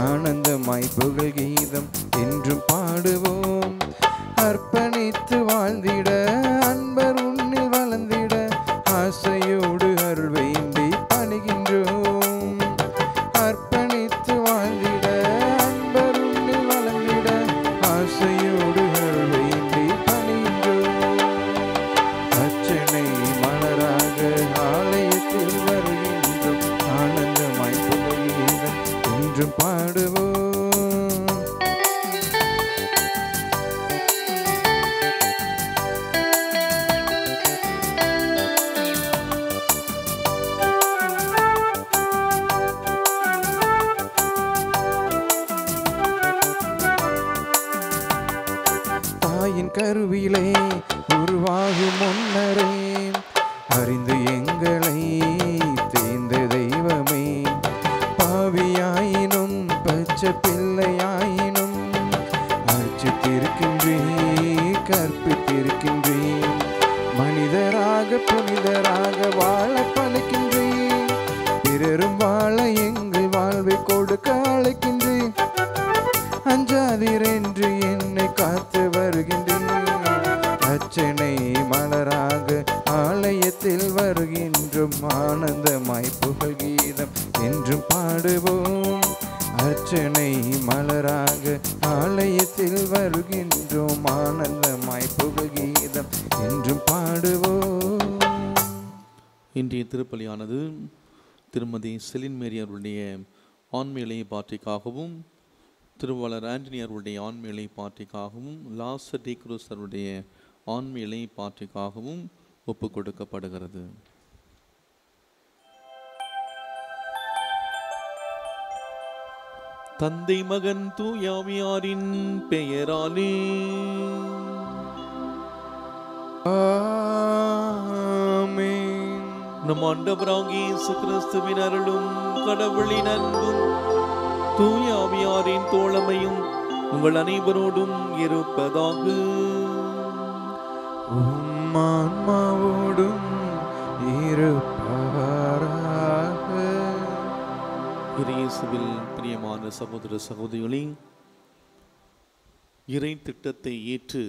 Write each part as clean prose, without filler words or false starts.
ஆனந்தமாய் புகழ் கீதம் என்றும் பாடுவோம். அர்ப்பணித்து வாழ்ந்திட அன்பர் உன்னில் வளர்ந்திட ஆசையோடு அருள் வேண்டி பணிகின்றோம். அர்ப்பணித்து வாழ்ந்திட அன்பர் உன்னில் வளர்ந்திட ஆசையோடு அருள் வேண்டி பணிகின்றோம். அர்ச்சனை மலராக ஆலயத்தில் வருகின்றோம். ஆனந்தமாய் புகழ் கீதம் என்றும் பாடுவோம். தாயின் கருவிலே உருவாகும் முன்னரே அறிந்து எங்களை தேர்ந்த தெய்வமே, பாவியாயினும் பச்சை பிள்ளையாயினும் அர்ச்சித்திருக்கின்றே கற்பித்திருக்கின்றே, மனிதராக புனிதராக வாழ பணிக்கின்றே, பிறரும் வாழ எங்கள் வாழ்வை கொடுக்க அழைக்கின்றே, அஞ்சாதீர் என்று என்னை காத்து வருகின்றேன். அர்ச்சனை மலராக ஆலயத்தில் வருகின்றோம். ஆனந்தமாய் புகழ் கீதம் என்றும் பாடுவோம். அர்ச்சனை மலராக ஆலயத்தில் வருகின்றோம். ஆனந்தமாய் புகழ் கீதம் என்றும் பாடுவோம். இன்றைய திருப்பலியானது திருமதி செலின் மேரி அவருடைய ஆன்மீக பாட்டிக்காகவும், திருவாளர் ஆண்டனி அவருடைய ஆன்மீக பாட்டிக்காகவும், லாசர் டி குரூஸ் அவருடைய ஆன்மீக பாட்டிக்காகவும் ஒப்பு கொடுக்கப்படுகிறது. தந்தை மகன் தூயாவியாரின் பெயராலே ஆமென். நம் ஆண்டவராகிய இயேசு கிறிஸ்துவின் அருளும் கடவுளின் அன்பும் தூயாவியாரின் தோழமையும் உங்கள் அனைவரோடும் இருப்பதாக. உம் ஆன்மாவோடும் இருப்பாராக. இயேசுவில் பிரியமான சகோதர சகோதரிகளே, இறை திட்டத்தை ஏற்று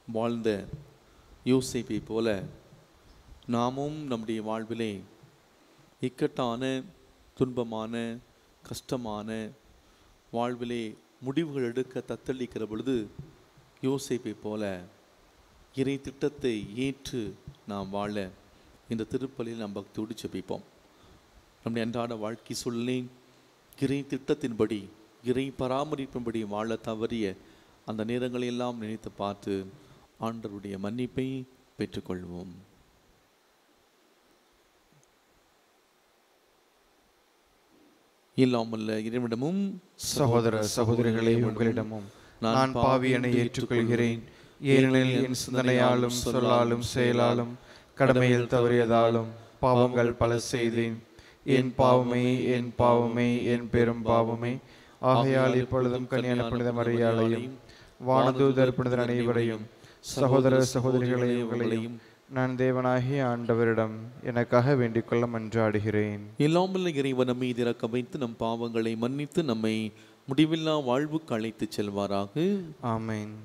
வாழ்ந்த யோசேப்பை போல நாமும் நம்முடைய வாழ்விலே இக்கட்டான, துன்பமான, கஷ்டமான வாழ்விலே முடிவுகள் எடுக்க தத்தளிக்கிற பொழுது யோசேப்பை போல இறை திட்டத்தை ஏற்று நாம் வாழ இந்த திருப்பலியில் நாம் பக்தியோடு ஜெபிப்போம். நம்முடைய அன்றாட வாழ்க்கை சூழலை இறை திட்டத்தின்படி, இறை பராமரிப்பின்படி வாழ தவறிய அந்த நேரங்களெல்லாம் நினைத்து பார்த்து ஆண்டவருடைய மன்னிப்பை பெற்றுக்கொள்வோம். இல்லாமல்ல இறைவனிடமும் சகோதர சகோதரிகளே, உங்களிடமும் நான் பாவியனை ஏற்றுக்கொள்கிறேன். ஏனெனில் என் சிந்தனையாலும் சொல்லாலும் செயலாலும் கடமையில் தவறியதாலும் பாவங்கள் பல செய்தேன். என் பாவமே, என் பாவமே, என் பெரும் பாவமே. ஆகையால் இப்பொழுதும் கன்னியான புனித மரியாளையும் வானதூதர் புனிதர் அனைவரையும் சகோதர சகோதரிகளை உங்களையும் நான் தேவனாகிய ஆண்டவரிடம் எனக்காக வேண்டிக் கொள்ள மன்றாடுகிறேன். இல்லாமல் இறைவன் மீது இறக்க வைத்து நம் பாவங்களை மன்னித்து நம்மை முடிவில்லா வாழ்வுக்கு அழைத்து செல்வாராக. ஆமென்.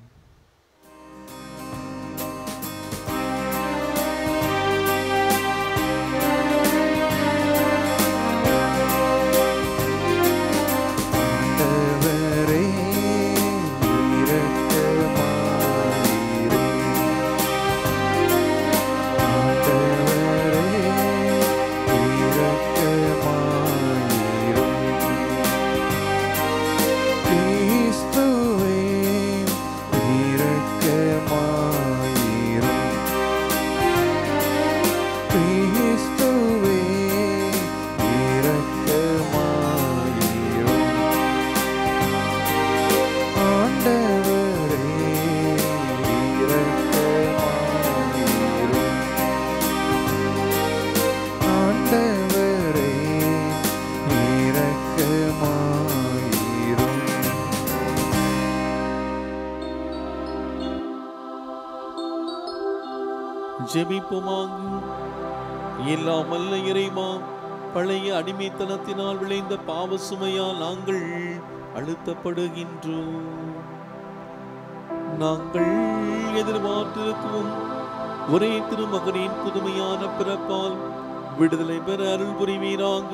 ஜெபிப்போமாக. இல்லாமல் இறைவா, பழைய அடிமைத்தனத்தினால் விளைந்த பாவ சுமையால் நாங்கள் அழுத்தப்படுகின்றோம். நாங்கள் எதிர்பார்த்திருக்கும் ஒரே திருமகனின் புதுமையான பிறப்பால் விடுதலை பெற அருள் புரிவீராக.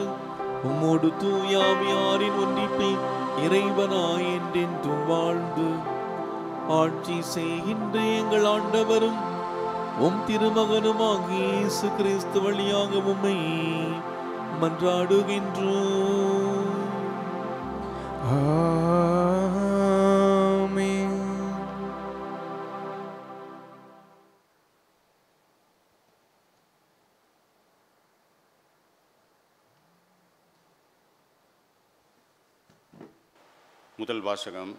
உம்மோடு தூயாவியாரின் ஒன்றிப்பில் இறைவனாய் என்றென்றும் வாழ்ந்து ஆட்சி செய்கின்ற எங்கள் ஆண்டவரும் உம் திருமகனுமாகிய இயேசு கிறிஸ்து வழியாக உம்மை மன்றாடுகின்றோம். ஆமென். முதல் வாசகம்.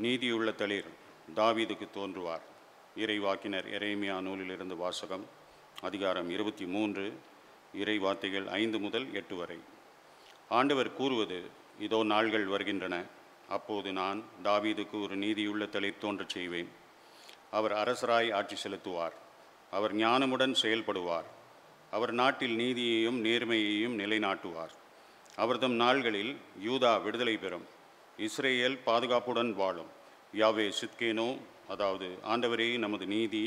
நீதியுள்ள தளிர் தாவீதுக்கு தோன்றுவார். இறைவாக்கினர் எரேமியா நூலிலிருந்து வாசகம். அதிகாரம் 23, இறை வார்த்தைகள் 5 முதல் 8 வரை. ஆண்டவர் கூறுவது, இதோ நாள்கள் வருகின்றன, அப்போது நான் தாவீதுக்கு ஒரு நீதியுள்ள தளிர் தோன்றச் செய்வேன். அவர் அரசராய் ஆட்சி செலுத்துவார். அவர் ஞானமுடன் செயல்படுவார். அவர் நாட்டில் நீதியையும் நேர்மையையும் நிலைநாட்டுவார். அவர்தம் நாள்களில் யூதா விடுதலை பெறும், இஸ்ரேல் பாதுகாப்புடன் வாழும். யாவே சித்கேனோ, அதாவது ஆண்டவரே நமது நீதி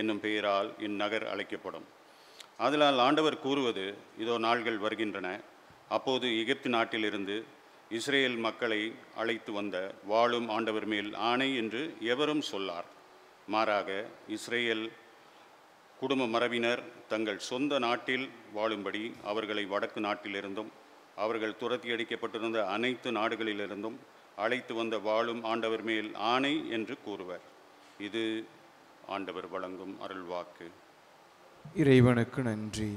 என்னும் பெயரால் இந்நகர் அழைக்கப்படும். ஆதலால் ஆண்டவர் கூறுவது, இதோ நாள்கள் வருகின்றன, அப்போது எகிப்து நாட்டிலிருந்து இஸ்ரேல் மக்களை அழைத்து வந்த வாழும் ஆண்டவர் மேல் ஆணை என்று எவரும் சொல்லார். மாறாக இஸ்ரேல் குடும்ப மரபினர் தங்கள் சொந்த நாட்டில் வாழும்படி அவர்களை வடக்கு நாட்டிலிருந்தும் அவர்கள் துரத்தி அடிக்கப்பட்டிருந்த அனைத்து நாடுகளிலிருந்தும் அழைத்து வந்த வாழும் ஆண்டவர் மேல் ஆணை என்று கூறுவர். இது ஆண்டவர் வழங்கும் அருள்வாக்கு. இறைவனுக்கு நன்றி.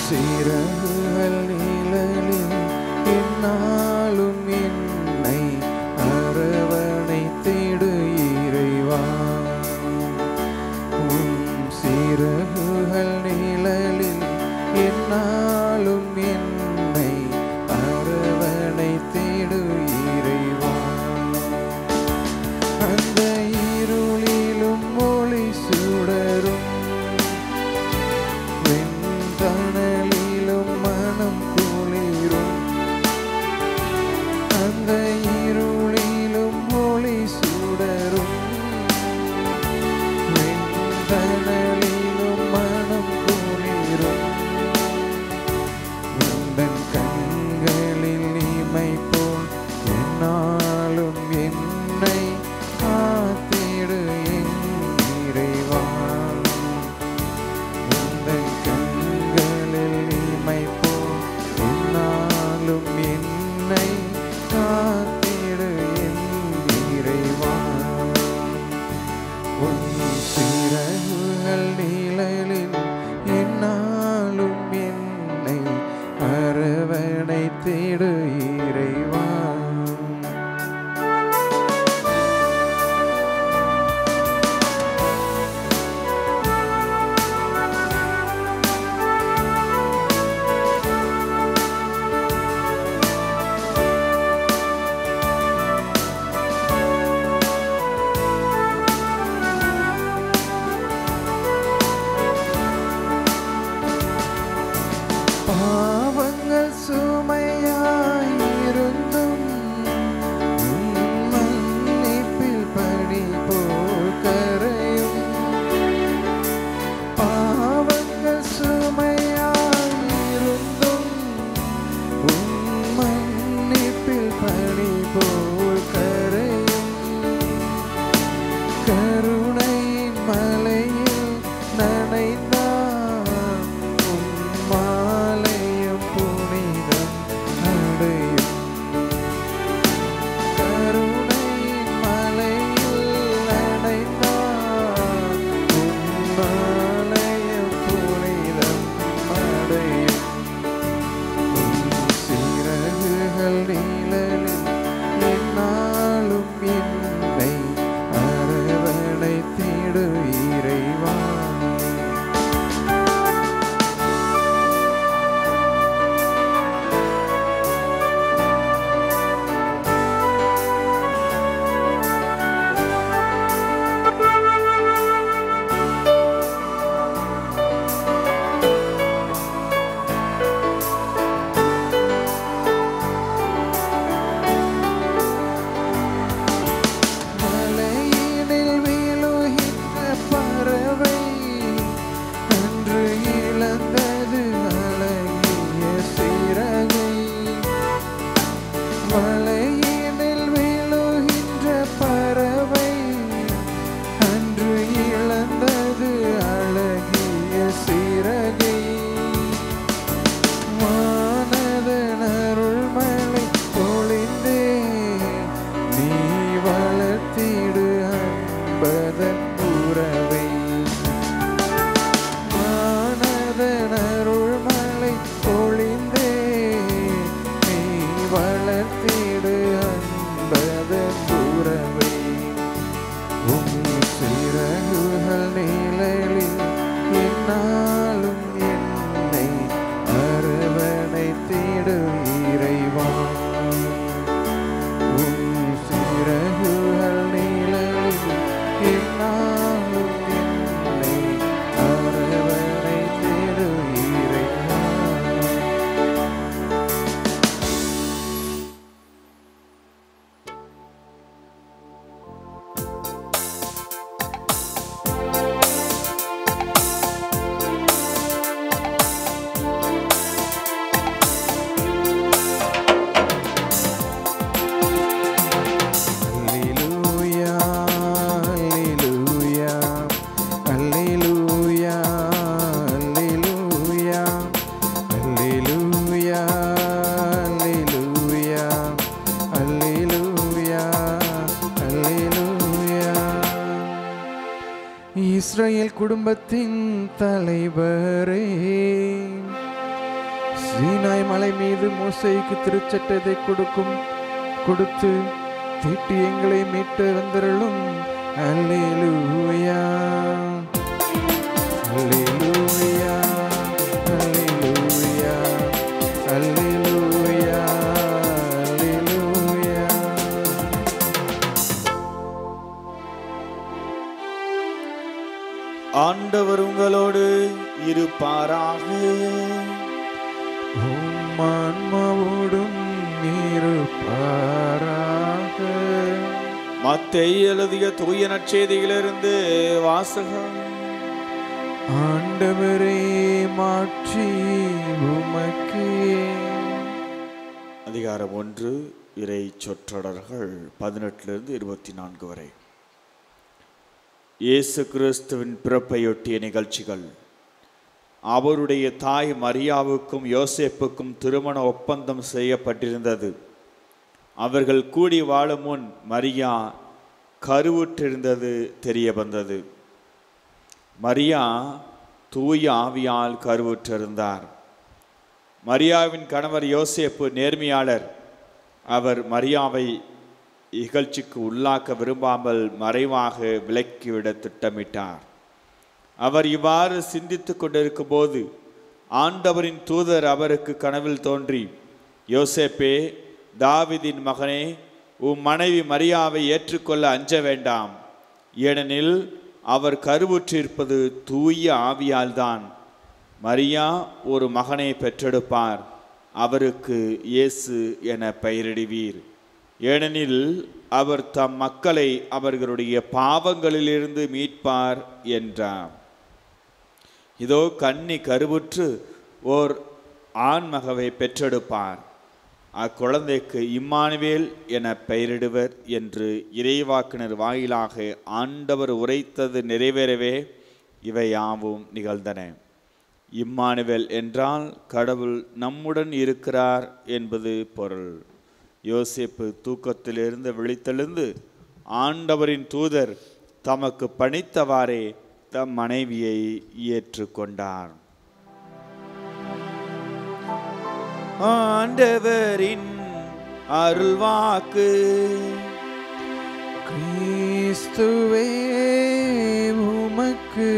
சிறகுகள் நிழலில் என்னாலும் என்னை அரவணைத்திடு இறைவா. உம் சிறகுகள் நிழலில் என்னாலும் என்னை அரவணைத்திடு இறைவா. அந்த இருளிலும் ஒளி சுடரும் வெண்தணலிலும் மனம் குளிரும். அந்த இருளிலும் ஒளி சுடரும் வெண்தணலிலும் மனம் குளிரும். உந்தன் கண்களில் இமை போல் என்னாலும் என்னை இஸ்ரவேல் குடும்பத்தின் தலைவரே, சீனாய் மலை மீது மோசேக்கு திருச்சட்டத்தை கொடுத்து தீட்டி எங்களை மீட்டு வந்தருளும். அல்லேலூயா, அல்லேலூயா, அல்லேலூயா, அல்லேலூயா, அல்லேலூயா. ஆண்டவர் உங்களோடு இருப்பாராக. உம் ஆன்மாவோடும் இருப்பாராக. மத்தேயு எழுதிய தூய நற்செய்தியிலிருந்து வாசகம். ஆண்டவரே, மாற்றி உமக்கே. அதிகாரம் 1, இறை சொற்றொடர்கள் 18 24 வரை. இயேசு கிறிஸ்துவின் பிறப்பையொட்டிய நிகழ்ச்சிகள். அவருடைய தாய் மரியாவுக்கும் யோசேப்புக்கும் திருமண ஒப்பந்தம் செய்யப்பட்டிருந்தது. அவர்கள் கூடி வாழும் முன் மரியா கருவுற்றிருந்தது தெரிய வந்தது. மரியா தூய ஆவியால் கருவுற்றிருந்தார். மரியாவின் கணவர் யோசேப்பு நேர்மையாளர். அவர் மரியாவை இகழ்ச்சிக்கு உள்ளாக்க விரும்பாமல் மறைவாக விலக்கிவிட திட்டமிட்டார். அவர் இவ்வாறு சிந்தித்து கொண்டிருக்கும் போது ஆண்டவரின் தூதர் அவருக்கு கனவில் தோன்றி, யோசேப்பே, தாவீதின் மகனே, உம் மனைவி மரியாவை ஏற்றுக்கொள்ள அஞ்ச வேண்டாம். ஏனெனில் அவர் கருவுற்றிருப்பது தூய ஆவியால்தான். மரியா ஒரு மகனை பெற்றெடுப்பார். அவருக்கு இயேசு என பெயரிடுவீர். ஏனெனில் அவர் தம் மக்களை அவர்களுடைய பாவங்களிலிருந்து மீட்பார் என்றார். இதோ கன்னி கருவுற்று ஓர் ஆண்மகவை பெற்றெடுப்பார். அக்குழந்தைக்கு இம்மானுவேல் என பெயரிடுவர் என்று இறைவாக்கினர் வாயிலாக ஆண்டவர் உரைத்தது நிறைவேறவே இவை யாவும் நிகழ்ந்தன. இம்மானுவேல் என்றால் கடவுள் நம்முடன் இருக்கிறார் என்பது பொருள். யோசேப்பு தூக்கத்திலிருந்து விழித்தெழுந்து ஆண்டவரின் தூதர் தமக்கு பணித்தவாறே தம் மனைவியை ஏற்றுக்கொண்டார். ஆண்டவரின் அருள்வாக்கு. கிறிஸ்துவே, உமக்கு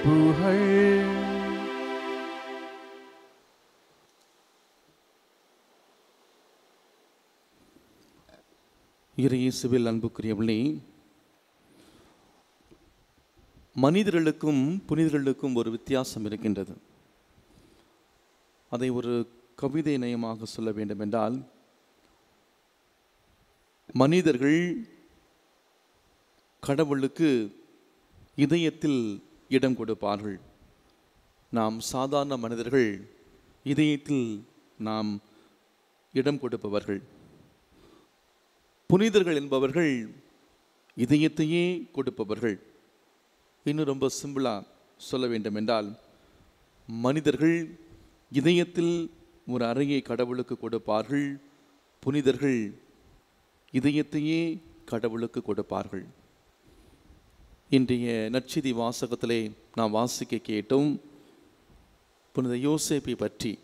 புகழ். இயேசுவில் அன்புக்குரியவர்களே, மனிதர்களுக்கும் புனிதர்களுக்கும் ஒரு வித்தியாசம் இருக்கின்றது. அதை ஒரு கவிதை நயமாக சொல்ல வேண்டும் என்றால், மனிதர்கள் கடவுளுக்கு இதயத்தில் இடம் கொடுப்பார்கள். நாம் சாதாரண மனிதர்கள் இதயத்தில் நாம் இடம் கொடுப்பவர்கள். புனிதர்கள் என்பவர்கள் இதயத்தையே கொடுப்பவர்கள். இன்னும் ரொம்ப சிம்பிளாக சொல்ல வேண்டும் என்றால், மனிதர்கள் இதயத்தில் ஒரு அறையை கடவுளுக்கு கொடுப்பார்கள். புனிதர்கள் இதயத்தையே கடவுளுக்கு கொடுப்பார்கள். இன்றைய நற்செய்தி வாசகத்திலே நாம் வாசிக்க கேட்டோம் புனித யோசேப்பை பற்றி.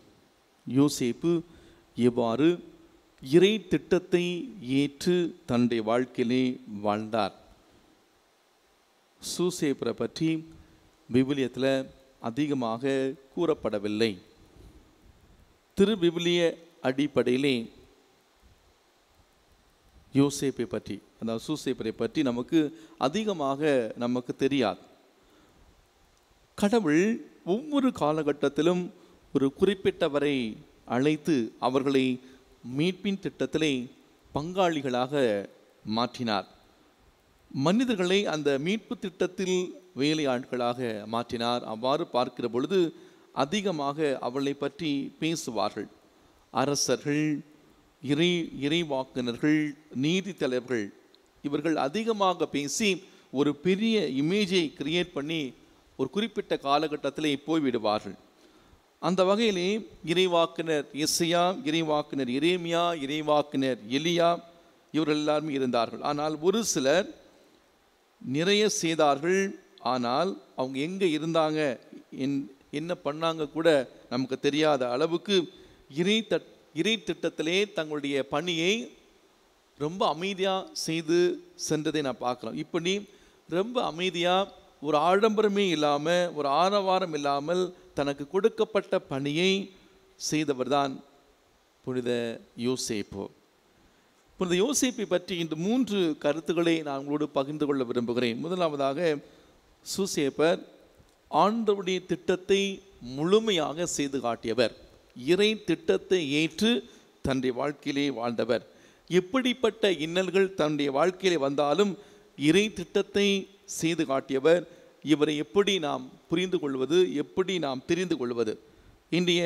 யோசேப்பு எவ்வாறு இறை திட்டத்தை ஏற்று தன்னுடைய வாழ்க்கையிலே வாழ்ந்தார். சூசேப்பரை பற்றி விவிலியத்தில் அதிகமாக கூறப்படவில்லை. திருவிவிலிய அடிப்படையிலே யோசேப்பை பற்றி, அதாவது சூசேப்பரை பற்றி நமக்கு தெரியாது. கடவுள் ஒவ்வொரு காலகட்டத்திலும் ஒரு குறிப்பிட்டவரை அழைத்து அவர்களை மீட்பின் திட்டத்திலே பங்காளிகளாக மாற்றினார். மனிதர்களை அந்த மீட்பு திட்டத்தில் வேலையாட்களாக மாற்றினார். அவ்வாறு பார்க்கிற பொழுது அதிகமாக அவளை பற்றி பேசுவார்கள். அரசர்கள், இறைவாக்கினர்கள், நீதி தலைவர்கள், இவர்கள் அதிகமாக பேசி ஒரு பெரிய இமேஜை கிரியேட் பண்ணி ஒரு குறிப்பிட்ட காலகட்டத்திலே போய்விடுவார்கள். அந்த வகையிலே இறைவாக்கினர் எசையா, இறைவாக்கினர் எரேமியா, இறைவாக்கினர் எலியா, இவர்கள் எல்லாருமே இருந்தார்கள். ஆனால் ஒரு சிலர் நிறைய செய்தார்கள், ஆனால் அவங்க எங்கே இருந்தாங்க, என்ன பண்ணாங்க கூட நமக்கு தெரியாத அளவுக்கு இறை திட்டத்திலே தங்களுடைய பணியை ரொம்ப அமைதியாக செய்து சென்றதை நான் பார்க்கலாம். இப்படி ரொம்ப அமைதியாக, ஒரு ஆடம்பரமே இல்லாமல், ஒரு ஆரவாரம் இல்லாமல் தனக்கு கொடுக்கப்பட்ட பணியை செய்தவர் தான் புனித யோசேப்பு. புனித யோசேப்பை பற்றி இந்த 3 கருத்துக்களை நான் உங்களோடு பகிர்ந்து கொள்ள விரும்புகிறேன். முதலாவதாக, சூசேப்பர் ஆண்டவருடைய திட்டத்தை முழுமையாக செய்து காட்டியவர். இறை திட்டத்தை ஏற்று தன்னுடைய வாழ்க்கையிலே வாழ்ந்தவர். எப்படிப்பட்ட இன்னல்கள் தன்னுடைய வாழ்க்கையிலே வந்தாலும் இறை திட்டத்தை செய்து காட்டியவர். இவரை எப்படி நாம் புரிந்து கொள்வது, எப்படி நாம் தெரிந்து கொள்வது? இன்றைய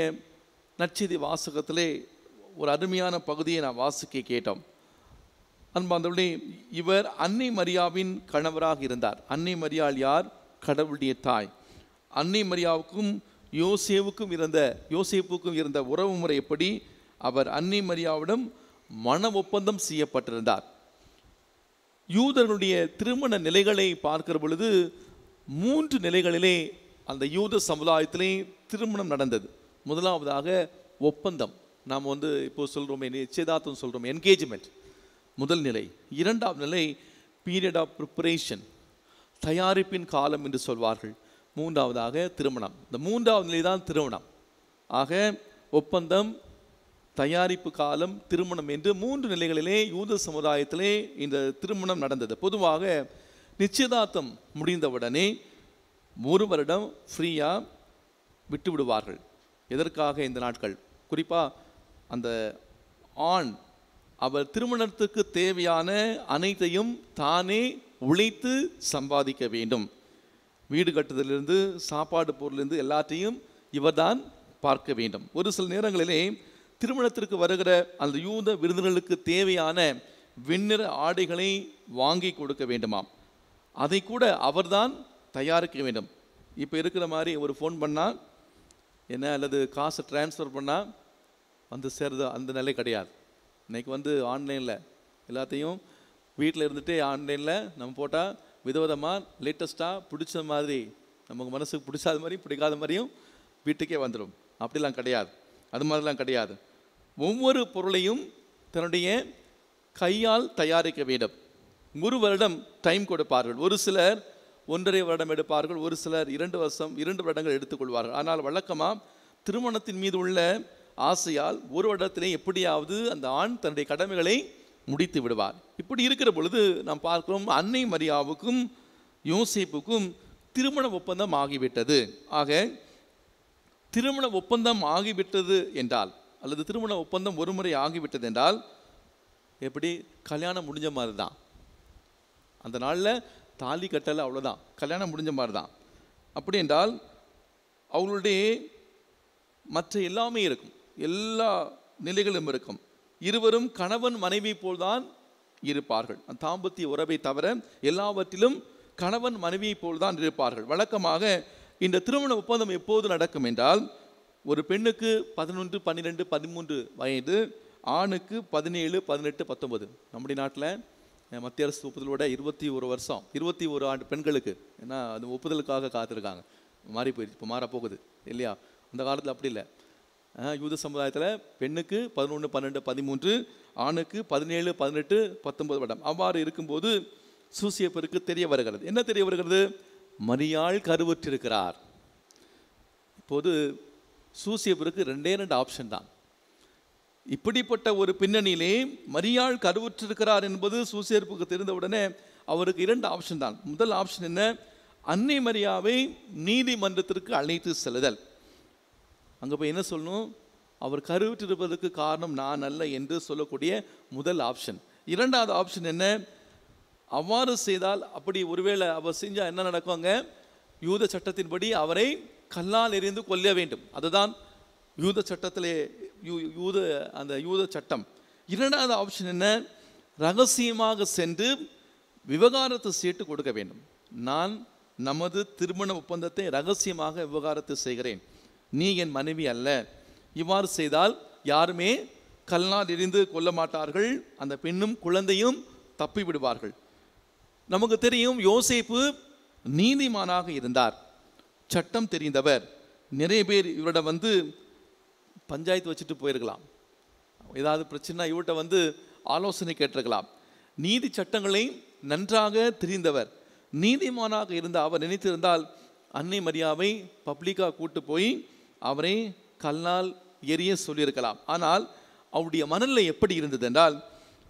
நற்செய்தி வாசகத்திலே ஒரு அருமையான பகுதியை நான் வாசிக்க கேட்டோம். அன்பார்ந்தவர்களே, இவர் அன்னை மரியாவின் கணவராக இருந்தார். அன்னை மரியாள் யார்? கடவுளுடைய தாய். அன்னை மரியாவுக்கும் யோசேப்புக்கும் இருந்த உறவு முறை எப்படி? அவர் அன்னை மரியாவிடம் மன ஒப்பந்தம் செய்யப்பட்டிருந்தார். யூதர்களுடைய திருமண நிலைகளை பார்க்கிற பொழுது 3 நிலைகளிலே அந்த யூத சமுதாயத்திலே திருமணம் நடந்தது. முதலாவதாக ஒப்பந்தம், நாம் இப்போ சொல்கிறோமே நிச்சயதார்த்தம் சொல்கிறோம், என்கேஜ்மெண்ட், முதல் நிலை. இரண்டாவது நிலை பீரியட் ஆஃப் ப்ரிப்பரேஷன், தயாரிப்பின் காலம் என்று சொல்வார்கள். மூன்றாவதாக திருமணம். இந்த 3வது நிலை தான் திருமணம். ஆக ஒப்பந்தம், தயாரிப்பு காலம், திருமணம் என்று 3 நிலைகளிலே யூத சமுதாயத்திலே இந்த திருமணம் நடந்தது. பொதுவாக நிச்சயதார்த்தம் முடிந்தவுடனே 1 வருடம் ஃப்ரீயாக விட்டு விடுவார்கள். எதற்காக இந்த நாட்கள்? குறிப்பாக அந்த ஆண் அவர் திருமணத்துக்கு தேவையான அனைத்தையும் தானே உழைத்து சம்பாதிக்க வேண்டும். வீடு கட்டுதலிருந்து சாப்பாடு பொருளிலிருந்து எல்லாத்தையும் இவர்தான் பார்க்க வேண்டும். ஒரு சில நேரங்களிலே திருமணத்திற்கு வருகிற அந்த யூத விருந்தினர்களுக்கு தேவையான வெண்ணிற ஆடைகளை வாங்கி கொடுக்க வேண்டுமாம். அதை கூட அவர்தான் தயாரிக்க வேண்டும். இப்போ இருக்கிற மாதிரி ஒரு ஃபோன் பண்ணால் என்ன, அல்லது காசு டிரான்ஸ்ஃபர் பண்ணால் சேருது, அந்த நிலை கிடையாது. இன்றைக்கி ஆன்லைனில் எல்லாத்தையும் வீட்டில் இருந்துகிட்டே ஆன்லைனில் நம்ம போட்டால் விதவிதமாக லேட்டஸ்ட்டாக பிடிச்ச மாதிரி, நமக்கு மனசுக்கு பிடிச்சாத மாதிரியும் பிடிக்காத மாதிரியும் வீட்டுக்கே வந்துடும். அப்படிலாம் கிடையாது, அது மாதிரிலாம் கிடையாது. ஒவ்வொரு பொருளையும் தன்னுடைய கையால் தயாரிக்க வேண்டும். 1 வருடம் டைம் கொடுப்பார்கள். ஒரு சிலர் 1.5 வருடம் எடுப்பார்கள், ஒரு சிலர் 2 வருடங்கள் எடுத்துக்கொள்வார்கள். ஆனால் வழக்கமாக திருமணத்தின் மீது உள்ள ஆசையால் 1 வருடத்திலே எப்படியாவது அந்த ஆண் தன்னுடைய கடமைகளை முடித்து விடுவார். இப்படி இருக்கிற பொழுது நாம் பார்க்கிறோம், அன்னை மரியாவுக்கும் யோசேப்புக்கும் திருமண ஒப்பந்தம் ஆகிவிட்டது. ஆக திருமண ஒப்பந்தம் ஆகிவிட்டது என்றால், அல்லது திருமண ஒப்பந்தம் ஒரு முறை ஆகிவிட்டது என்றால் எப்படி? கல்யாணம் முடிஞ்ச மாதிரி தான். அந்த நாளில் தாலி கட்டலை, அவ்வளோதான், கல்யாணம் முடிஞ்ச மாதிரி தான். அப்படி என்றால் அவங்களுடைய மற்ற எல்லாமே இருக்கும், எல்லா நிலைகளும் இருக்கும். இருவரும் கணவன் மனைவி போல்தான் இருப்பார்கள். தாம்பத்திய உறவை தவிர எல்லாவற்றிலும் கணவன் மனைவியை போல்தான் இருப்பார்கள். வழக்கமாக இந்த திருமண ஒப்பந்தம் எப்போது நடக்கும் என்றால், ஒரு பெண்ணுக்கு 11, 12, 13 வயது, ஆணுக்கு 17, 18, 19. நம்முடைய நாட்டில் மத்திய அரசு ஒப்புதலோட 21 வருஷம், 21 ஆண்டு பெண்களுக்கு, ஏன்னா அது ஒப்புதலுக்காக காத்திருக்காங்க. மாறி போயிடுச்சு, இப்போ மாறப்போகுது இல்லையா? அந்த காலத்தில் அப்படி இல்லை. யூத சமுதாயத்தில் பெண்ணுக்கு 11, 12, 13, ஆணுக்கு 17, 18, 19 வருடம். அவ்வாறு இருக்கும்போது சூசேப்பருக்கு தெரிய வருகிறது. என்ன தெரிய வருகிறது? மரியாள் கருவுற்றிருக்கிறார். இப்போது சூசேப்பருக்கு 2 ஆப்ஷன் தான். இப்படிப்பட்ட ஒரு பின்னணியிலே மரியாள் கருவுற்றிருக்கிறார் என்பது சூசேப்புக்கு தெரிந்தவுடனே அவருக்கு 2 ஆப்ஷன் தான். முதல் ஆப்ஷன் என்ன? அன்னை மரியாவை நீதிமன்றத்திற்கு அழைத்து செல்லுதல். அங்கே போய் என்ன சொல்லணும்? அவர் கருவுற்றிருப்பதற்கு காரணம் நான் அல்ல என்று சொல்லக்கூடிய முதல் ஆப்ஷன். 2வது ஆப்ஷன் என்ன? அவ்வாறு செய்தால், அப்படி ஒருவேளை அவர் செஞ்சால் என்ன நடக்குவாங்க? யூத சட்டத்தின்படி அவரை கல்லால் எறிந்து கொல்ல வேண்டும். அதுதான் யூத சட்டத்திலே யூத சட்டம். 2வது ஆப்ஷன் என்ன? ரகசியமாக சென்று விவகாரத்து சீட்டு கொடுக்க வேண்டும். நான் நமது திருமண ஒப்பந்தத்தை ரகசியமாக விவகாரத்து செய்கிறேன், நீ என் மனைவி அல்ல. இவ்வாறு செய்தால் யாருமே கல்லால் எறிந்து கொல்ல மாட்டார்கள், அந்த பெண்ணும் குழந்தையும் தப்பி விடுவார்கள். நமக்கு தெரியும், யோசேப்பு நீதிமானாக இருந்தார், சட்டம் தெரிந்தவர். நிறைய பேர் இவரிடம் வந்து பஞ்சாயத்து வச்சுட்டு போயிருக்கலாம், ஏதாவது பிரச்சனை இவர்கிட்ட வந்து ஆலோசனை கேட்டிருக்கலாம். நீதி சட்டங்களை நன்றாக தெரிந்தவர், நீதிமானாக இருந்த அவர் நினைத்திருந்தால் அன்னை மரியாவை பப்ளிக்காக கூட்டு போய் அவரை கல்லால் எரிய சொல்லியிருக்கலாம். ஆனால் அவருடைய மனநிலை எப்படி இருந்தது என்றால்,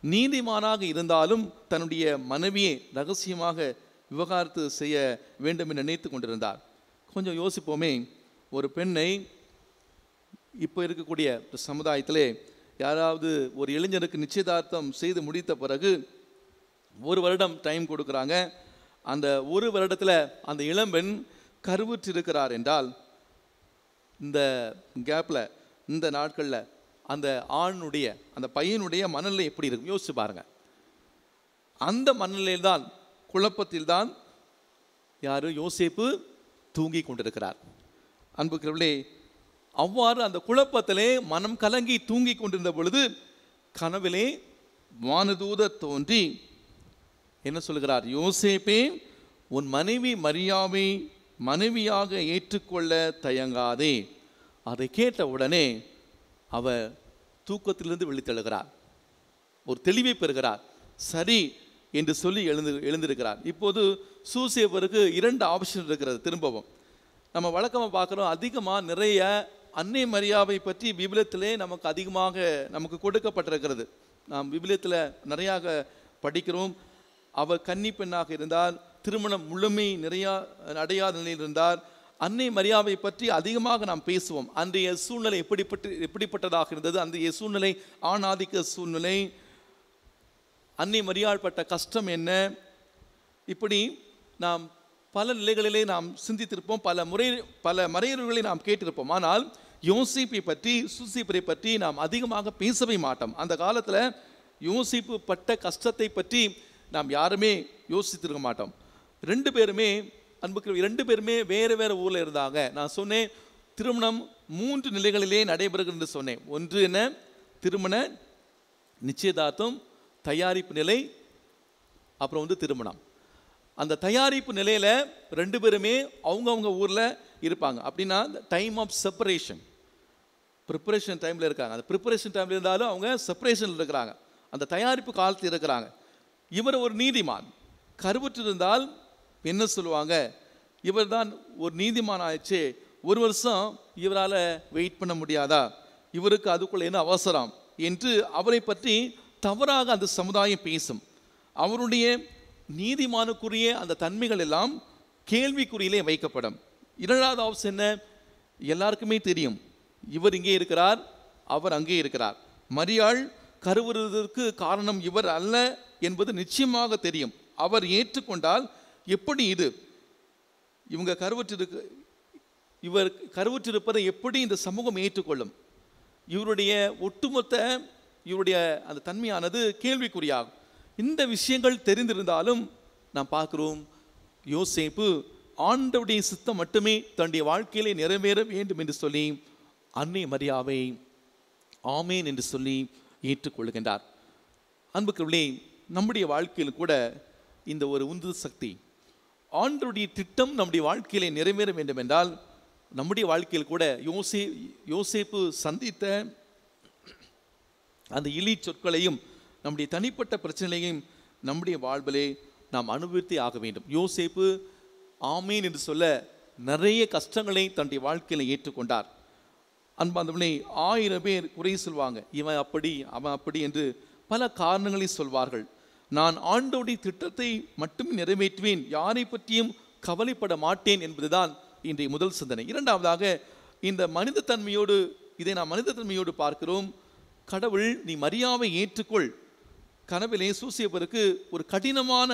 நீதிமானாக இருந்தாலும் தன்னுடைய மனைவியை ரகசியமாக விவகாரத்து செய்ய வேண்டும் என்று நினைத்து கொண்டிருந்தார். கொஞ்சம் யோசிப்போமே, ஒரு பெண்ணை இப்போ இருக்கக்கூடிய சமுதாயத்திலே யாராவது ஒரு இளைஞருக்கு நிச்சயதார்த்தம் செய்து முடித்த பிறகு 1 வருடம் டைம் கொடுக்குறாங்க. அந்த 1 வருடத்தில் அந்த இளம்பெண் கருவுற்றிருக்கிறார் என்றால், இந்த கேப்பில், இந்த நாட்களில் அந்த ஆணுடைய, அந்த பையனுடைய மனநிலை எப்படி இருக்கும் யோசிச்சு பாருங்க. அந்த மனநிலையில்தான், குழப்பத்தில்தான் யாரு யோசேப்பு தூங்கி கொண்டிருக்கிறார். அன்புக்குரியவர்களே, அவ்வாறு அந்த குழப்பத்திலே மனம் கலங்கி தூங்கி கொண்டிருந்த பொழுது கனவிலே வானதூதர் தோன்றி என்ன சொல்கிறார்? யோசேப்பே, உன் மனைவி மரியாவை மனைவியாக ஏற்றுக்கொள்ள தயங்காதே. அதை கேட்ட உடனே அவர் தூக்கத்திலிருந்து விழித்தெழுகிறார், ஒரு தெளிவை பெறுகிறார். சரி என்று சொல்லி எழுந்திருக்கிறார். இப்போது சூசேப்பருக்கு 2 ஆப்ஷன் இருக்கிறது. திரும்பவும் நம்ம வழக்கமாக பார்க்குறோம், அதிகமாக நிறைய அன்னை மரியாவை பற்றி விபிலியத்திலே நமக்கு அதிகமாக நமக்கு கொடுக்கப்பட்டிருக்கிறது. நாம் விபிலியத்தில் நிறையாக படிக்கிறோம். அவர் கன்னி பெண்ணாக இருந்தார், திருமணம் முழுமை நிறையா அடையாத நிலையில் இருந்தார். அன்னை மரியாவை பற்றி அதிகமாக நாம் பேசுவோம். அன்றைய சூழ்நிலை எப்படிப்பட்டதாக இருந்தது, அன்றைய சூழ்நிலை ஆணாதிக்க சூழ்நிலை, அன்னை மரியாள் பட்ட கஷ்டம் என்ன, இப்படி நாம் பல நிலைகளிலே நாம் சிந்தித்திருப்போம், பல மறையர்களை நாம் கேட்டிருப்போம். ஆனால் யோசேப்பை பற்றி, சூசேப்பரை பற்றி நாம் அதிகமாக பேசவே மாட்டோம். அந்த காலத்தில் யோசேப்பு பட்ட கஷ்டத்தை பற்றி நாம் யாருமே யோசித்திருக்க மாட்டோம். 2 பேருமே, அன்புக்கு 2 பேருமே வேறு வேறு ஊரில் இருந்தாங்க. நான் சொன்னேன், திருமணம் 3 நிலைகளிலே நடைபெறுகிறது என்று சொன்னேன். ஒன்று என்ன? திருமண நிச்சயதார்த்தம், தயாரிப்பு நிலை, அப்புறம் வந்து திருமணம். அந்த தயாரிப்பு நிலையில் 2 பேருமே அவங்கவுங்க ஊரில் இருப்பாங்க. அப்படின்னா டைம் ஆஃப் செப்பரேஷன், ப்ரிப்பரேஷன் டைமில் இருக்காங்க. அந்த ப்ரிப்பரேஷன் டைமில் இருந்தாலும் அவங்க செப்பரேஷனில் இருக்கிறாங்க, அந்த தயாரிப்பு காலத்தில் இருக்கிறாங்க. இவர் ஒரு நீதிமான், கருவுற்றிருந்தால் என்ன சொல்லுவாங்க? இவர் தான் ஒரு நீதிமான் ஆயிடுச்சு, 1 வருஷம் இவரால் வெயிட் பண்ண முடியாதா, இவருக்கு அதுக்குள்ள என்ன அவசரம் என்று அவரை பற்றி தவறாக அந்த சமுதாயம் பேசும். அவருடைய நீதிமானுக்குரிய அந்த தன்மைகள் எல்லாம் கேள்விக்குறியிலே வைக்கப்படும். 2வது ஆப்ஷன் என்ன? எல்லாருக்குமே தெரியும், இவர் இங்கே இருக்கிறார், அவர் அங்கே இருக்கிறார். மரியாள் கருவுறுவதற்கு காரணம் இவர் அல்ல என்பது நிச்சயமாக தெரியும். அவர் ஏற்றுக்கொண்டால் எப்படி இவங்க இவர் கருவுற்றிருப்பதை எப்படி இந்த சமூகம் ஏற்றுக்கொள்ளும்? இவருடைய ஒட்டுமொத்த இவருடைய அந்த தன்மையானது கேள்விக்குறியாகும். இந்த விஷயங்கள் தெரிந்திருந்தாலும் நாம் பார்க்கிறோம், யோசேப்பு ஆண்டவருடைய சித்தம் மட்டுமே தன்னுடைய வாழ்க்கையிலே நிறைவேற வேண்டும் என்று சொல்லி அன்னை மரியாவை ஆமேன் என்று சொல்லி ஏற்றுக்கொள்கின்றார். அன்புக்குள்ளே, நம்முடைய வாழ்க்கையில் கூட இந்த ஒரு உந்து சக்தி, ஆண்டவருடைய திட்டம் நம்முடைய வாழ்க்கையிலே நிறைவேற வேண்டும் என்றால், நம்முடைய வாழ்க்கையில் கூட யோசேப்பு சந்தித்த அந்த இழி சொற்களையும் நம்முடைய தனிப்பட்ட பிரச்சனைகளையும் நம்முடைய வாழ்விலே நாம் அனுபவித்தே ஆக வேண்டும். யோசேப்பு ஆமீன் என்று சொல்ல நிறைய கஷ்டங்களை தன்னுடைய வாழ்க்கையில் ஏற்றுக்கொண்டார். அன்பாந்தவனே, 1000 பேர் குறை சொல்வாங்க, இவன் அப்படி அவன் அப்படி என்று பல காரணங்களை சொல்வார்கள். நான் ஆண்டவருடைய திட்டத்தை மட்டும் நிறைவேற்றுவேன், யாரை பற்றியும் கவலைப்பட மாட்டேன் என்பதுதான் இன்றைய முதல் சிந்தனை. 2வதாக, இந்த மனித தன்மையோடு, இதை நாம் மனித தன்மையோடு பார்க்கிறோம். கடவுள், நீ மரியாவை ஏற்றுக்கொள். கனவிலே சூசேப்பருக்கு ஒரு கடினமான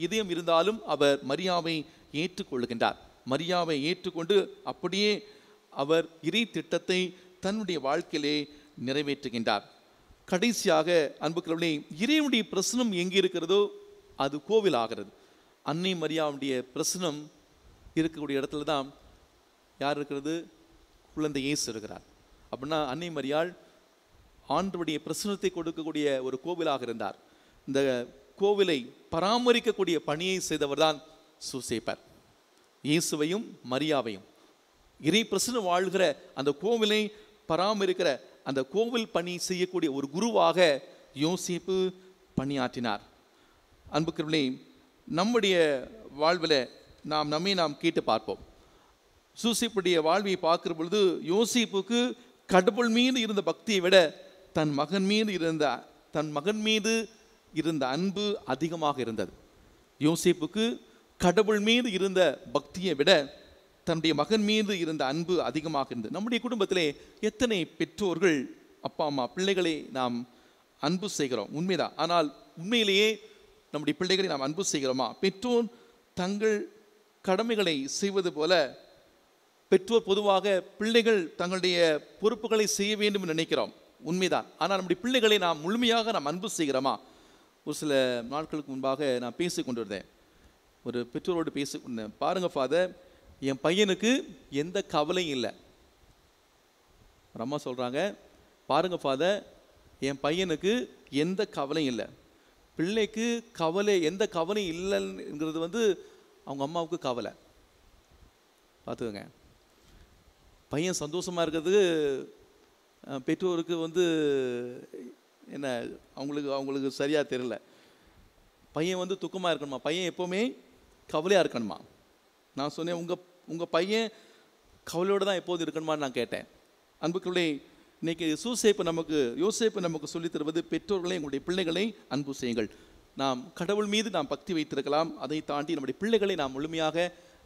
இதயம் இருந்தாலும் அவர் மரியாவை ஏற்றுக்கொள்கின்றார். மரியாவை ஏற்றுக்கொண்டு அப்படியே அவர் இறை திட்டத்தை தன்னுடைய வாழ்க்கையிலே நிறைவேற்றுகின்றார். கடைசியாக அன்புக்குரியவர்களே, இறைவனுடைய பிரசனம் எங்கே இருக்கிறதோ அது கோவில் ஆகிறது. அன்னை மரியாவுடைய பிரசனம் இருக்கக்கூடிய இடத்துல தான் யார் இருக்கிறது? குழந்தை இயேசு இருக்கிறார். அப்படின்னா அன்னை மரியாள் ஆண்டவருடைய பிரசனத்தை கொடுக்கக்கூடிய ஒரு கோவிலாக இருந்தார். இந்த கோவிலை பராமரிக்கக்கூடிய பணியை செய்தவர் தான் சூசேப்பர். இயேசுவையும் மரியாவையும். இறை பிரசன்னம் வாழ்கிற அந்த கோவிலை பராமரிக்கிற அந்த கோவில் பணி செய்யக்கூடிய ஒரு குருவாக யோசேப்பு பணியாற்றினார். அன்புக்குரியவர்களே, நம்முடைய வாழ்வில் நாம் கேட்டு பார்ப்போம். யோசேப்புடைய வாழ்வை பார்க்கிற பொழுது யோசேப்புக்கு கடவுள் மீது இருந்த பக்தியை விட தன் மகன் மீது இருந்த அன்பு அதிகமாக இருந்தது. யோசேப்புக்கு கடவுள் மீது இருந்த பக்தியை விட தன்னுடைய மகன் மீது இருந்த அன்பு அதிகமாக இருந்தது. நம்முடைய குடும்பத்திலே எத்தனை பெற்றோர்கள், அப்பா அம்மா, பிள்ளைகளை நாம் அன்பு செய்கிறோம், உண்மைதான். ஆனால் உண்மையிலேயே நம்முடைய பிள்ளைகளை நாம் அன்பு செய்கிறோமா? பெற்றோர் தங்கள் கடமைகளை செய்வது போல பெற்றோர் பொதுவாக பிள்ளைகள் தங்களுடைய பொறுப்புகளை செய்ய வேண்டும் என்று நினைக்கிறோம், உண்மைதான். ஆனால் நம்முடைய பிள்ளைகளை நாம் முழுமையாக நாம் அன்பு செய்கிறோமா? ஒரு சில நாட்களுக்கு முன்பாக நான் பேசி கொண்டிருந்தேன், ஒரு பெற்றோரோடு பேசிக்கொண்டேன். பாருங்கள் ஃபாதர், என் பையனுக்கு எந்த கவலையும் இல்லை. ஒரு அம்மா சொல்கிறாங்க, பாருங்கள் ஃபாதர், என் பையனுக்கு எந்த கவலையும் இல்லை. பிள்ளைக்கு எந்த கவலையும் இல்லைங்கிறது அவங்க அம்மாவுக்கு கவலை. பார்த்துக்கோங்க, பையன் சந்தோஷமாக இருக்கிறதுக்கு பெற்றோருக்கு என்ன அவங்களுக்கு சரியாக தெரியல. பையன் துக்கமாக இருக்கணுமா? பையன் எப்போவுமே கவலையாக இருக்கணுமா? நான் சொன்னேன், உங்கள் பையன் கவலையோடு தான் எப்போது இருக்கணுமான்னு நான் கேட்டேன். அன்புக்குள்ளே, இன்னைக்கு யோசேப்பு நமக்கு சொல்லித் தருவது, பெற்றோர்களை உங்களுடைய பிள்ளைகளை அன்பு செய்யுங்கள். நாம் கடவுள் மீது நாம் பக்தி வைத்திருக்கலாம், அதை தாண்டி நம்முடைய பிள்ளைகளை நாம் முழுமையாக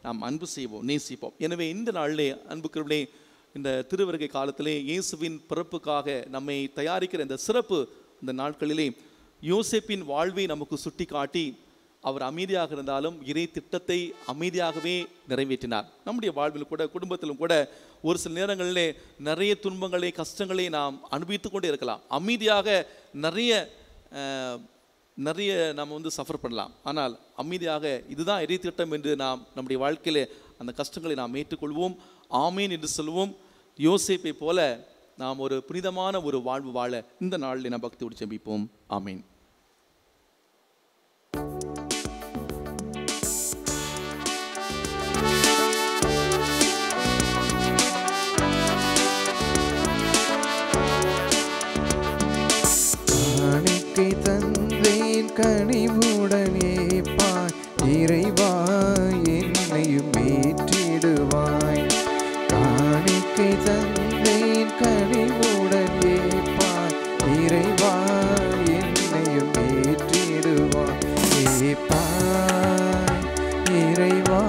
நாம் அன்பு செய்வோம், நேசிப்போம். எனவே இந்த நாளிலே அன்புக்குள்ளே, இந்த திருவருகை காலத்திலே இயேசுவின் பிறப்புக்காக நம்மை தயாரிக்கிற இந்த சிறப்பு இந்த நாட்களிலே யோசேப்பின் வாழ்வை நமக்கு சுட்டி காட்டி, அவர் அமைதியாக இருந்தாலும் இறை திட்டத்தை அமைதியாகவே நிறைவேற்றினார். நம்முடைய வாழ்வில் கூட, குடும்பத்திலும் கூட ஒரு சில நேரங்களிலே நிறைய துன்பங்களை, கஷ்டங்களை நாம் அனுபவித்து கொண்டே இருக்கலாம். அமைதியாக நிறைய நாம் சஃபர் பண்ணலாம். ஆனால் அமைதியாக இதுதான் இறை திட்டம் என்று நாம் நம்முடைய வாழ்க்கையிலே அந்த கஷ்டங்களை நாம் ஏற்றுக்கொள்வோம், ஆமீன் என்று சொல்வோம். யோசேப்பை போல நாம் ஒரு புனிதமான ஒரு வாழ்வு வாழ இந்த நாளில் நாம் பக்தியோடு ஜெபிப்போம். ஆமீன். தந்தேன் கனிவுடனே பாய் இறைவா, என்னையும் ஏற்றிடுவாய். காணிக்கை தந்தேன் கனிவுடனே பாய் இறைவா, என்னையும் ஏற்றிடுவாய். ஏப்பாய் இறைவா,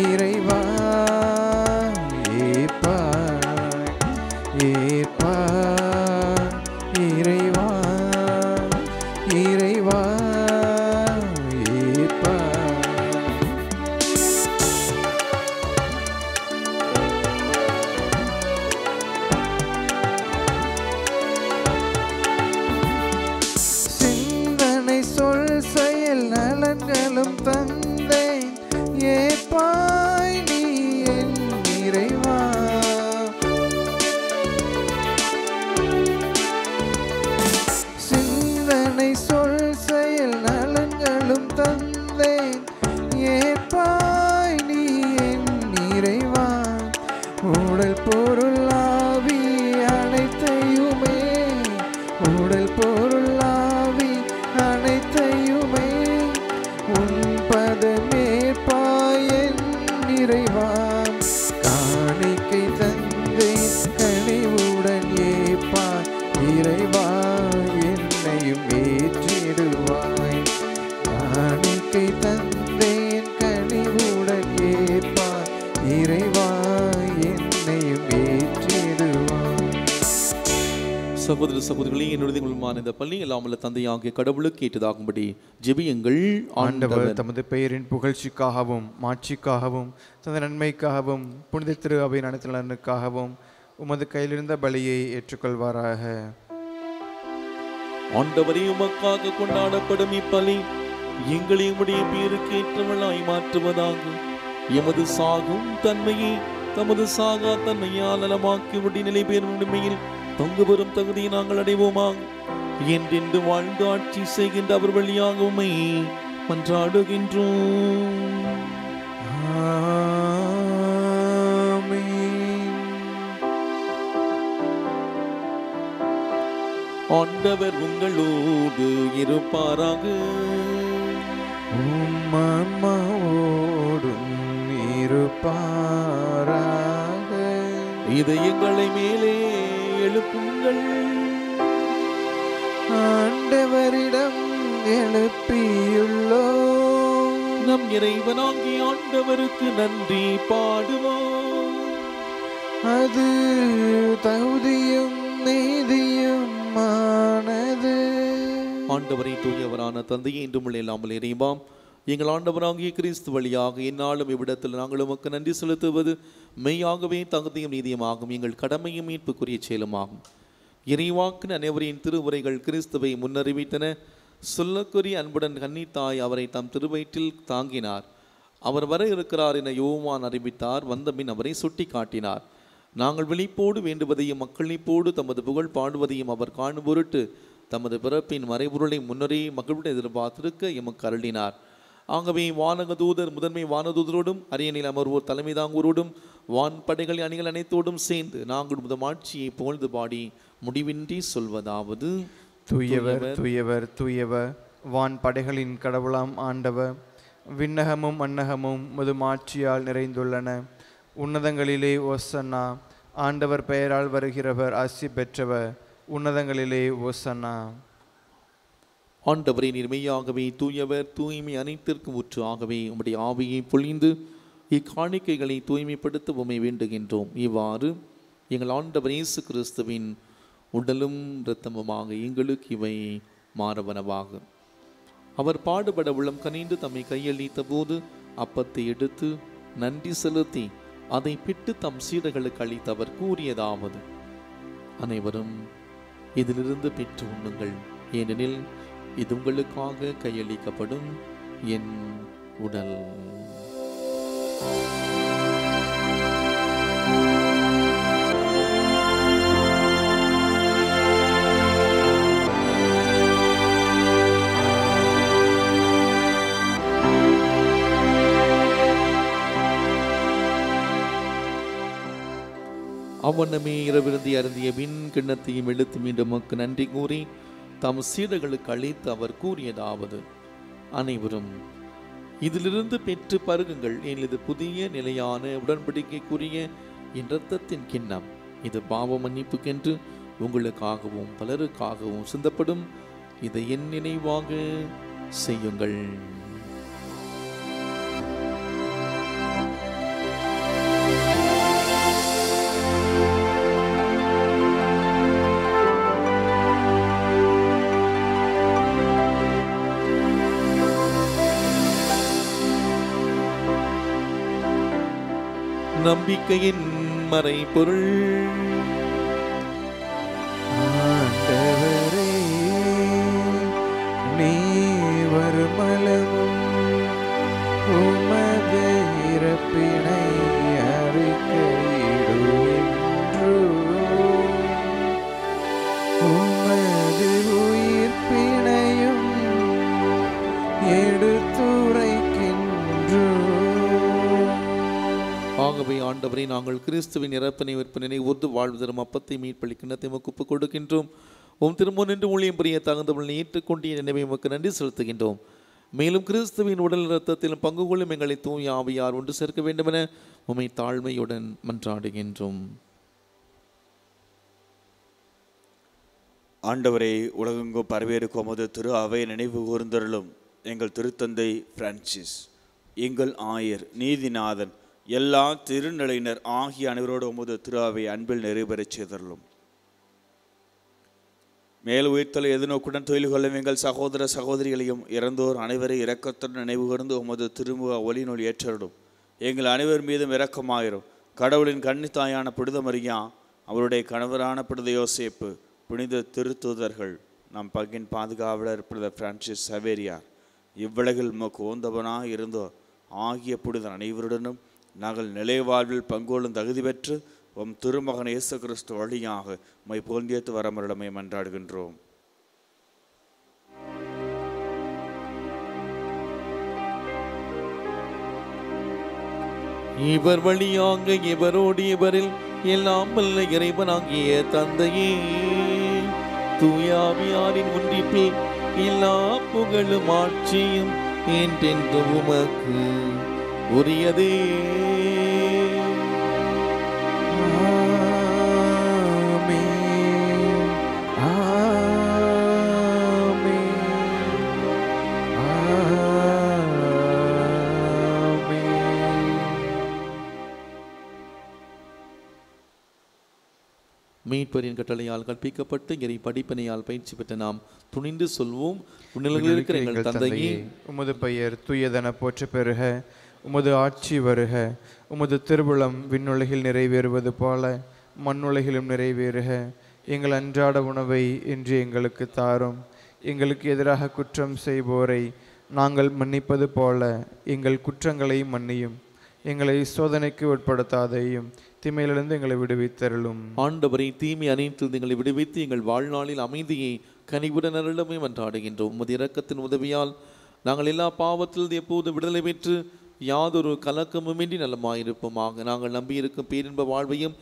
இறைவா, ஏப்பாய் ஏப்பாய் இறைவா, இறைவா, ஏப்பாய். சிந்தனை சொல் செயல் நலன்களும் தந்தேன், ஏப்பாய் நீ என் இறைவா. சொல் செயல் நலன்களும் தந்தேன், ஏற்பாய் நீ என் இறைவா. உடல் பொருள் ஆவி அனைத்தையுமே, உடல் பொருள் ஆவி அனைத்தையுமே உன் பதமே பாயன் இறைவா. காணிக்கை தந்தேன் கனிவுடன், ஏப்பாய் இறைவா, என்னையும் ஏற்றிடுவாய். காணிக்கை தந்தேன் கனிவுடன், ஏப்பாய் இறைவா, என்னையும் ஏற்றிடுவாய். சகோதர சகோதரிகளே, என்னுடைய இந்த பள்ளி எல்லாமல்ல தந்தையாகிய கடவுளுக்கு ஏற்றதாகும்படி ஜெபியுங்கள். ஆண்டவர் தமது பெயரின் புகழ்ச்சிக்காகவும் மாட்சிக்காகவும் தமது நன்மைக்காகவும் புனித திரு அவையின் அனைத்து நலனுக்காகவும் உமது கையிலிருந்த பலியை ஏற்றுக்கொள்வாராக. ஆண்டவரே, உமக்காக கொண்டாடப்படும் இப்பலி எங்களை உம்முடைய பேருக்கு ஏற்றவளாய் மாற்றுவதாக. எமது சாகும் தன்மையை தமது சாகா தன்மையால் நலமாக்கி உடைய நிலை பெறும் உண்மையில் தொங்கு பெறும் தகுதியை நாங்கள் அடைவோமாக. என்றென்று வாழ்ந்து ஆட்சி செய்கின்ற அவர் வழியாக உம்மை மன்றாடுகின்றோம். ஆண்டவர் உங்களோடு இருப்பாராக. உம்மாவோடும் இருப்பாராக. இதயங்களை மேலே எழுப்புங்கள். ஆண்டவரிடம் எழுப்பியுள்ளோம். நம் இறைவனாகிய ஆண்டவருக்கு நன்றி பாடுவோம். அது தகுதியும் நீதியுமானது. ஆண்டவரை தூயவரான தந்தையை இன்றும் இல்லாமல் இறைவாம், எங்கள் ஆண்டவராகிய கிறிஸ்து வழியாக எந்நாளும் இவ்விடத்தில் நாங்கள் உமக்கு நன்றி செலுத்துவது மெய்யாகவே தகுதியும் நீதியுமாகும், எங்கள் கடமையும் மீட்புக்குரிய செயலுமாகும். இறைவாக்கின் அனைவரின் திருவுரைகள் கிறிஸ்துவை முன்னறிவித்தன. சொல்லக்குரிய அன்புடன் கன்னித்தாய் அவரை தம் திருவயிற்றில் தாங்கினார். அவர் வர இருக்கிறார் என யோவான் அறிவித்தார். வந்தபின் அவரை சுட்டி காட்டினார். நாங்கள் விழிப்போடு வேண்டுவதையும் மக்களிப்போடு தமது புகழ் பாடுவதையும் அவர் காணும் பொருட்டு தமது பிறப்பின் மறைபொருளை முன்னரே மக்களுடன் எதிர்பார்த்திருக்க எமக்கு அருளினார். ஆகவே வானக தூதர் முதன்மை வானதூதரோடும் அரியணையில் அமர்வோர் தலைமை தாங்கூரோடும் வான்படைகள் அணிகள் அனைத்தோடும் சேர்ந்து நாங்கள் முதம் ஆட்சியை புகழ்ந்து பாடி முடிவின்றி சொல்வதாவது: தூயவர் தூயவர் தூயவர், வான் படைகளின் கடவுளாம் ஆண்டவர். விண்ணகமும் மண்ணகமும் முதுமாட்சியால் நிறைந்துள்ளன. உன்னதங்களிலே ஒசன்னா. ஆண்டவர் பெயரால் வருகிறவர் ஆசி பெற்றவர். உன்னதங்களிலே ஒசன்னா. ஆண்டவரே, நிர்மையாகவே தூயவர், தூய்மை அனைத்திற்கும் ஊற்று. ஆகவே உம்முடைய ஆவியை பொழிந்து இக்காணிக்கைகளை தூய்மைப்படுத்த உம்மை வேண்டுகின்றோம். இவ்வாறு எங்கள் ஆண்டவர் இயேசு கிறிஸ்துவின் உடலும் இரத்தமுமாக எங்களுக்கு இவை மாறவனவாகும். அவர் பாடுபட உள்ளம் கனிந்து தம்மை கையளித்த போது அப்பத்தை எடுத்து நன்றி செலுத்தி அதை பிட்டு தம் சீடர்களுக்கு அளித்தவர் கூறியதாவது: அனைவரும் இதிலிருந்து பெற்று உண்ணுங்கள், ஏனெனில் இது உங்களுக்காக கையளிக்கப்படும் என் உடல். அவ்வண்ணமே இரவிருந்தி அருந்திய பின் கிண்ணத்தையும் எடுத்து மீண்டும் மக்கு நன்றி கூறி தம் சீடர்களுக்கு அளித்து அவர் கூறியதாவது: அனைவரும் இதிலிருந்து பெற்று பருகுங்கள், ஏன் இது புதிய நிலையான உடன்படிக்கைக்குரிய என் இரத்தத்தின் கிண்ணம். இது பாவ மன்னிப்புக்கென்று உங்களுக்காகவும் பலருக்காகவும் சிந்தப்படும். இதை என் நினைவாக செய்யுங்கள். நம்பிக்கையின் மறைபொருள். ஆண்டவரே, நீ வருமளவும் உமது இறப்பினை அறிக்கையிடுகின்றோம், உமது உயிர்ப்பினையும் எடுத்துரைக்கின்றோம். ஆகவே ஆண்டவரை, நாங்கள் கிறிஸ்துவின் இறப்பினை விற்பனை ஒன்று வாழ்வதரும் அப்பத்தை மீட்பளி கிண்ணத்தை ஒப்புக் கொடுக்கின்றோம். உம் திரும்ப நின்று ஊழியம் புரிய தகுந்தவர்களை ஏற்றுக்கொண்டிய நினைவை உமக்கு நன்றி செலுத்துகின்றோம். மேலும் கிறிஸ்துவின் உடல் இரத்தத்திலும் பங்கு கொள்ளும் எங்களை தூய ஆவியார் ஒன்று சேர்க்க வேண்டுமென உம்மை தாழ்மையுடன் மன்றாடுகின்றோம். ஆண்டவரை, உலகெங்கும் பரவேறுக்கும் உமது திரு அவை நினைவு கூர்ந்தருளும். எங்கள் திருத்தந்தை பிரான்சிஸ், எங்கள் ஆயர், நீதிநாதன், எல்லா திருநிலையினர் ஆகிய அனைவரோடு உமது திரு அவை அன்பில் நிறைவேறச் செய்தருளும். மேல் உயிர்த்தலை எதிர்நோக்குடன் தொழில் கொள்ளும் எங்கள் சகோதர சகோதரிகளையும் இறந்தோர் அனைவரை இரக்கத்துடன் நினைவு கூர்ந்து உமது திருமுக ஒளிநூல் ஏற்றருளும். எங்கள் அனைவர் மீதும் இரக்கமாயிரும். கடவுளின் கன்னித்தாயான புனித மரியா, அவருடைய கணவரான புனித யோசேப்பு, புனித திருத்தூதர்கள், நம் பங்கின் பாதுகாவலர் புனித பிரான்சிஸ் சவேரியார், இவ்வுலகில் உமக்கு ஓந்தவனாக இருந்தோர் ஆகிய புனித அனைவருடனும் நாங்கள் நிலை வாழ்வில் பங்கோளும் தகுதி பெற்று உம் திருமகன் இயேசு கிறிஸ்து வழியாக உம்மை புகழ்ந்தேத்து வரமருடமை மன்றாடுகின்றோம். இவர் வழியாக இவரோடு இவரில் எல்லாம் வல்ல இறைவனாகிய தந்தையே, தூயாவியாரின் ஒன்றிப்பில் எல்லா புகழும் ஆட்சியும் என்றென்று உமக்கு உரியதே. மீட்பரின் கட்டளையால் கற்பிக்கப்பட்டு இறை படிப்பினையால் பயிற்சி பெற்ற நாம் துணிந்து சொல்வோம். உன்னில் இருக்கிற எங்கள் தந்தையே, உமது பெயர் தூயதென போற்ற பெறுக. உமது ஆட்சி வருக. உமது திருவுளம் விண்ணுலகில் நிறைவேறுவது போல மண்ணுலகிலும் நிறைவேறுக. எங்கள் அன்றாட உணவை இன்று எங்களுக்கு தாரும். எங்களுக்கு எதிராக குற்றம் செய்வோரை நாங்கள் மன்னிப்பது போல எங்கள் குற்றங்களை மன்னியும். எங்களை சோதனைக்கு உட்படுத்தாதையும் தீமையிலிருந்து எங்களை விடுவித்தருளும். ஆண்டவரை தீமை அனைத்தில் எங்களை விடுவித்து எங்கள் வாழ்நாளில் அமைதியை கனிவுடன் அருளுமே மன்றாடுகின்றோம். உமது இரக்கத்தின் உதவியால் நாங்கள் எல்லா பாவத்தில் எப்போது விடுதலை பெற்று யாதொரு கலக்கமுமின்றி நலமாயிருப்போமாக. நாங்கள் நம்பியிருக்கும் பேரின்ப வாழ்வையும்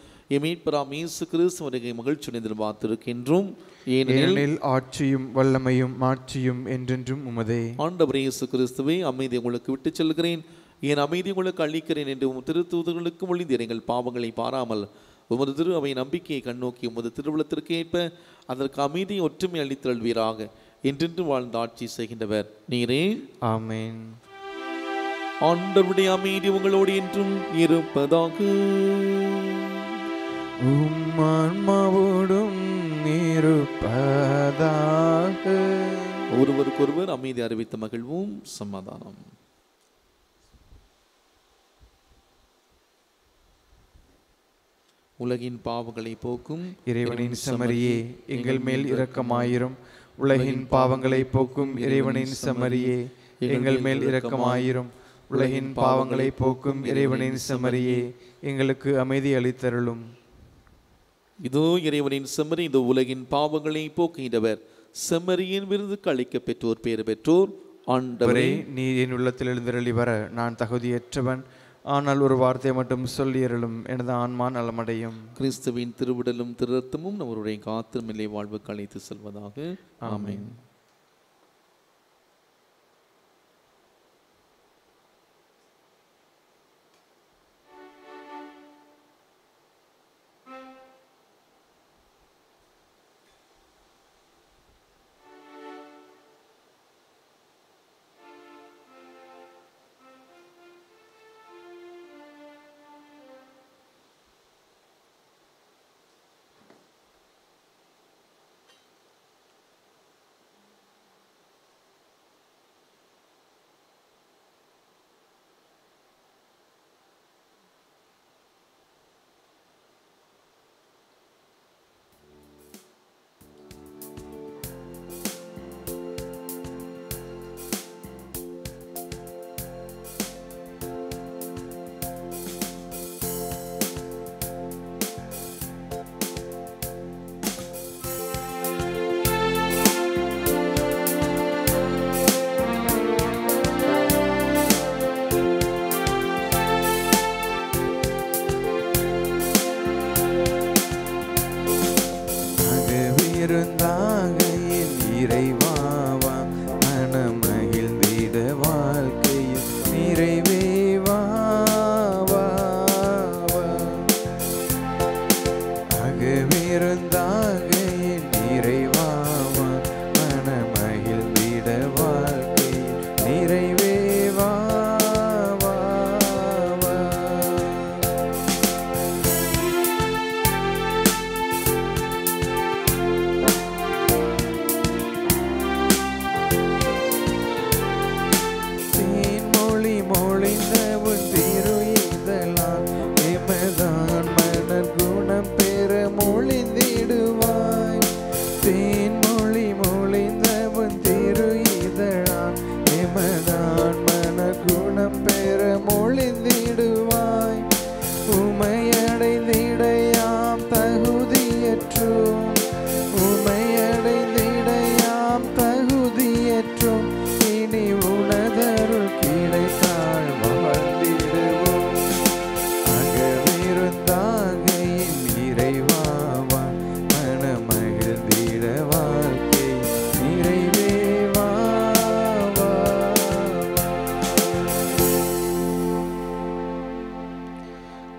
மீட்பராம் இயேசு கிறிஸ்து வருகை மகிழ்ச்சியுடன் எதிர்பார்த்திருக்கின்றோம். ஏனெனில் ஆட்சியும் வல்லமையும் மாட்சியும் என்றென்றும் உமதே. ஆண்டவர் இயேசு கிறிஸ்துவே, அமைதி உங்களுக்கு விட்டு செல்கிறேன், என் அமைதி உங்களுக்கு அளிக்கிறேன் என்று உம் திருத்தூதர்களுக்கு மொழிந்தீர். எங்கள் பாவங்களை பாராமல் உமது திரு அவை நம்பிக்கையை கண்ணோக்கி உமது திருவுளத்திற்கு ஏற்ப அதற்கு அமைதியை ஒற்றுமை அளித்தல்வீராக. என்றென்று வாழ்ந்த ஆட்சி செய்கின்றவர் நீரே. ஆமென். ஆண்டவருடைய அமைதி உங்களோடு என்றும் இருப்பதாக. உம் ஆன்மாவோடும் இருப்பதாக. ஒருவருக்கொருவர் அமைதி அறிவித்த மகிழ்வும் சமாதானம். உலகின் பாவங்களை போக்கும் இறைவனின் செம்மறியே, எங்கள் மேல் இரக்கமாயிரும். உலகின் பாவங்களை போக்கும் இறைவனின் செம்மறியே, எங்கள் மேல் இரக்கமாயிரும். உலகின் பாவங்களை போக்கும் இறைவனின் செம்மறியே, எங்களுக்கு அமைதி அளித்தருளும். இதோ இறைவனின் செம்மறி, இந்த உலகின் பாவங்களை போக்குகின்றவர். செம்மறியின் விருதுக்கு அளிக்க பெற்றோர் பேறு பெற்றோர். ஆண்டவரே, நீ என் உள்ளத்தில் எழுந்தருளி வர நான் தகுதியற்றவன். ஆனால் ஒரு வார்த்தை மட்டும் சொல்லியருளும், எனது ஆன்மா நலமடையும். கிறிஸ்துவின் திருவுடலும் திருரத்தமும் நம்மளுடைய காத்திரமில்லை வாழ்வுக்கு அழைத்து செல்வதாக. ஆமென்.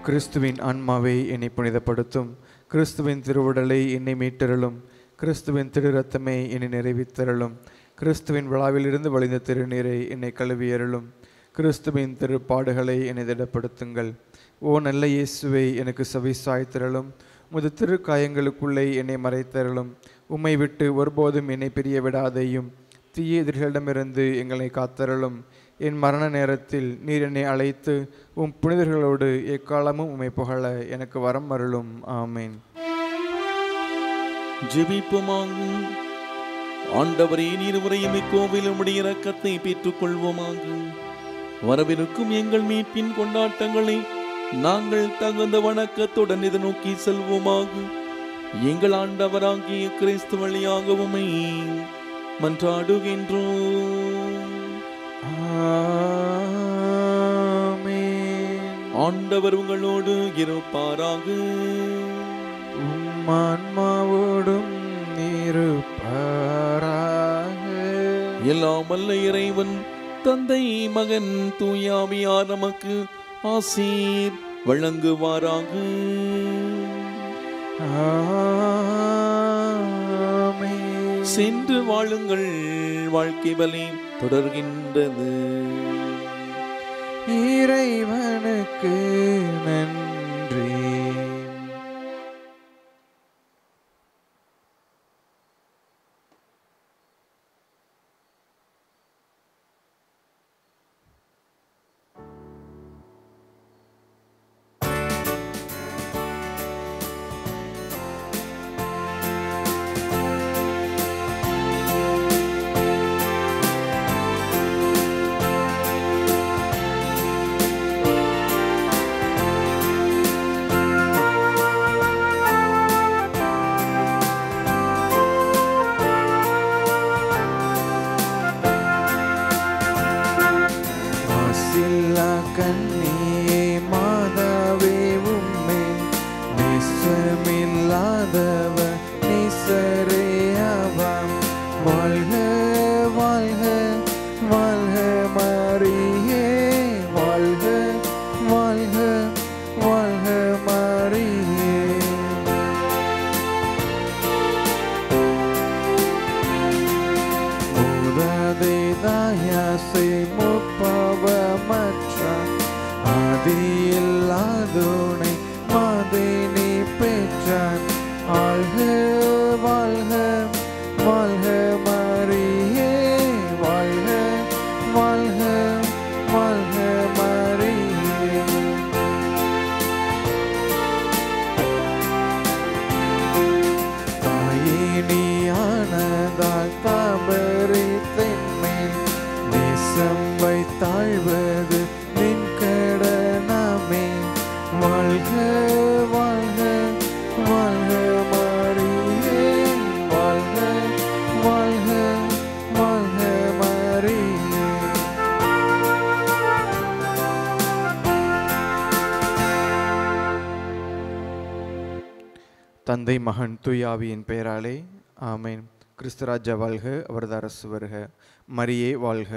கிறிஸ்துவின் ஆன்மாவை என்னை புனிதப்படுத்தும். கிறிஸ்துவின் திருவுடலை என்னை மீட்டருளும். கிறிஸ்துவின் திரு ரத்தமே என்னை நிறைவித்தருளும். கிறிஸ்துவின் விழாவிலிருந்து வழிந்த திருநீரை என்னை கழுவியருளும். கிறிஸ்துவின் திருப்பாடுகளை என்னை திடப்படுத்துங்கள். ஓ நல்ல இயேசுவை எனக்கு செவி சாய்த்திரளும். உமது திருக்காயங்களுக்குள்ளே என்னை மறைத்தருளும். உம்மை விட்டு ஒருபோதும் என்னை பிரிய விடாதேயும். தீய எதிரிகளிடமிருந்து எங்களை காத்தருளும். என் மரண நேரத்தில் நீர் என்னை அழைத்து உம் புனிதர்களோடு எக்காலமும் உம்மை புகழ எனக்கு வரம் அருளும். ஆமேன். ஜெபிப்போமாக. ஆண்டவரே, நீர் உரையும் இக்கோவிலும் உடைய இரக்கத்தை பெற்றுக் கொள்வோமாக. வரவிருக்கும் எங்கள் மீட்பின் கொண்டாட்டங்களை நாங்கள் தகுந்த வணக்கத்துடன் இது நோக்கி செல்வோமாக. எங்கள் ஆண்டவராகிய கிறிஸ்து வழியாக உம்மை மன்றாடுகின்றோம். ஆண்டவர் உங்களோடு இருப்பாராக. ஆன்மாவோடும் இருப்பாராக. எல்லாம் வல்ல இறைவன் தந்தை, மகன், தூயாவியார் நமக்கு ஆசீர் வழங்குவாராக. சென்று வாழுங்கள். வாழ்க்கை பலி தொடர்கின்றது. இறைவனுக்கு நன்றி. கண்ணியே மாதாவே உம்மே நேசமில்லாதவ நேசரேயாவாம். வாழ்க வாழ்க வாழ்க மரியே, வாழ்க வாழ்க வாழ்க மரியே. மூதாதை தாயாசை முப்பவமற்ற ஆதியில்லாதோனை மாதினி பெற்றான். வாழ்க வாழ்க வாழ்க மரியே, வாழ்க வாழ்க வாழ்க மரியே. தாயினியானதால் தாபரி தென்மேல் நேசம் வைத்தாழ்வது நின் கடனமே. வாழ்க வாழ்க வாழ்க மரியே, வாழ்க வாழ்க வாழ்க மரியே. தந்தை, மகன், தூயாவியின் பெயராலே ஆமேன். கிறிஸ்துராஜா வாழ்க. அவரது அரசு வருக. மரியே வாழ்க.